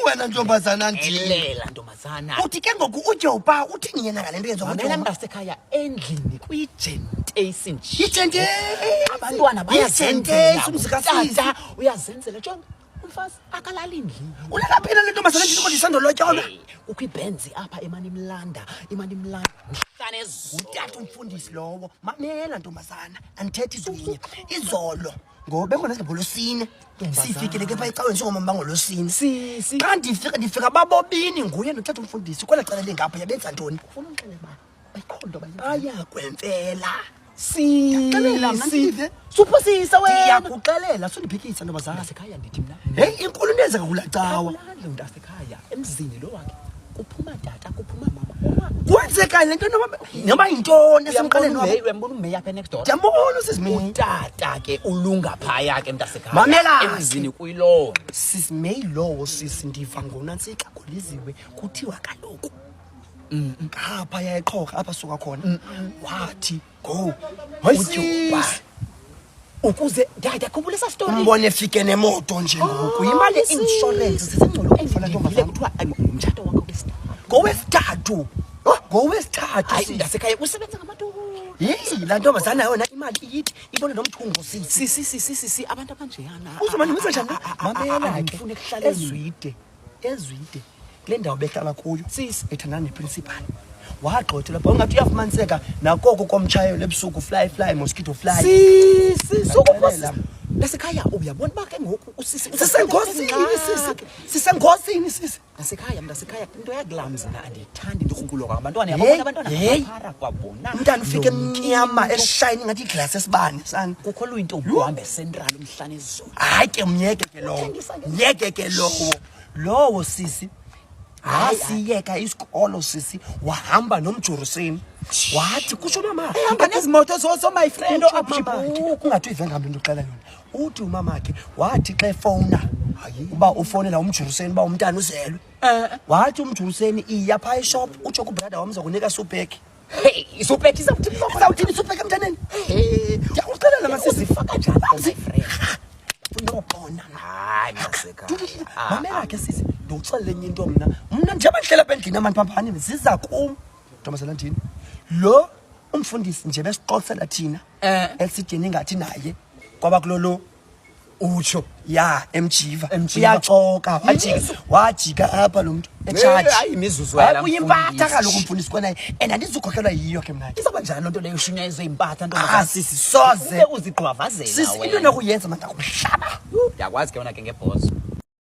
wena ntombazana nje. Elela ntombazana. Uthi ke ngoku uJoba uthini yena ngale nto yenza ukuthi Wena mntasekhaya endlini kuyijentesi nje. ijente Abantwana bayazenzela umzikasisa uyazenzela John. Umfazi akalali endlini. Ulakaphela le ntombazana nje kodwa isandolotyolwa. Kukho ibenzi apha imani imlanda. Mhlane ezulu. Utata umfundisi lowo. Mamela ntombazana andithethi izinye. Izolo ngoba bengona ngolosine. Sifikile ke pha ecaweni njengomama bangolosine. Sisi. Xa ndifika babobini nguye notata umfundisi kwela cala lengapha yabenza ntoni? Ufuna umxele ba ayikhondo Aya kwemfela. Sixelela manje. Suphosisa wena. Iyakuxelela sondiphikisa ntombazana Sekhaya ndithi mna. Hey inkulu into ezeka kulacawa. Ulandle umntasekhaya emzini lo wakhe. Kuphuma tata kuphuma mama. Kwenzeka le nto noma yintoni esemqaleni wakho? Uyambona umeya apha next door. Ndiyambona usizimeni. Utata ke ulunga phaya ke mntasekhaya. Mamela emzini kuyilo. Sisimey lowo sisi ndiva ngonantsika goliziwe kuthiwa kaloku. Apha yayiqhoka apha suka khona. Wathi go. Ujuba. Ukuze ndiyakhumbula esa story. Umbone efike nemoto nje ngoku. Imali insurance sisengcono ukufana ntombazana kuthiwa umtshato wakho wesithathu. Ngowesithathu. Ngowesithathu Hayi ndasekhaya usebenza ngamadoda. Hey la ntombazana yona imali iyithi ibone nomthungo sisi. Si abantu abanjeyana. Uzomani njani? Mamela ke ngifuna ekuhlaleni ezwide. Kule ndawo behlala kuyo sisi ethandana neprincipal. Wagqotha lapha ungathi uyafumaniseka nakoko komtshayo lebusuku fly mosquito fly. Sisi sokuphosisa. Lasekhaya uyabona ba ke ngoku usisi sisengosini sisi. Mntasekhaya into yakulamzi na andiyithandi ndikrunkulo kwabantwana yabona abantwana baphara kwabona. Umntana ufike emnyama eshine ngathi iglass esibane sana. Kukho luyinto uhambe central umhlane ezolo. Hayi ke myeke ke lowo sisi. Asiyeka isikolo sisi wahamba nomjuruseni. Wathi kusho mama ehamba nezimoto zo my friend kungathi uyivenga into uxela yona. Uthi umama wakhe wathi xa efona uba ufonela umjuruseni uba umntana uzelwe. Wathi umjuruseni iya pha eshop utsho kubrother wamza kunika supek. Hey supek sawuthini supek emntaneni? Ndiyakuxelela masisi faka njani my friend. Unobona hayi Masekhaya. Mamela ke sisi ndikuxelela enye into mna njengoba ndihlela apha endlini amani phaphani ziza kum ntombazana ndini lo umfundisi nje besixoxela thina elsidini ngathi naye kwaba kulolo utsho ya emjiva uyaxoka wajika apha lo muntu echarge. Hayi imizuzu yala uyimpatha kaloku umfundisi kwenaye and andizukhokelwa yiyo ke mna. Izaba njani lonto leyo ushunyayizwe impatha ntombazana? Sisi soze uzigqwavazela sisi into nokuyenza manje akuhlaba. Yakwazi ke wona ke ngeboss.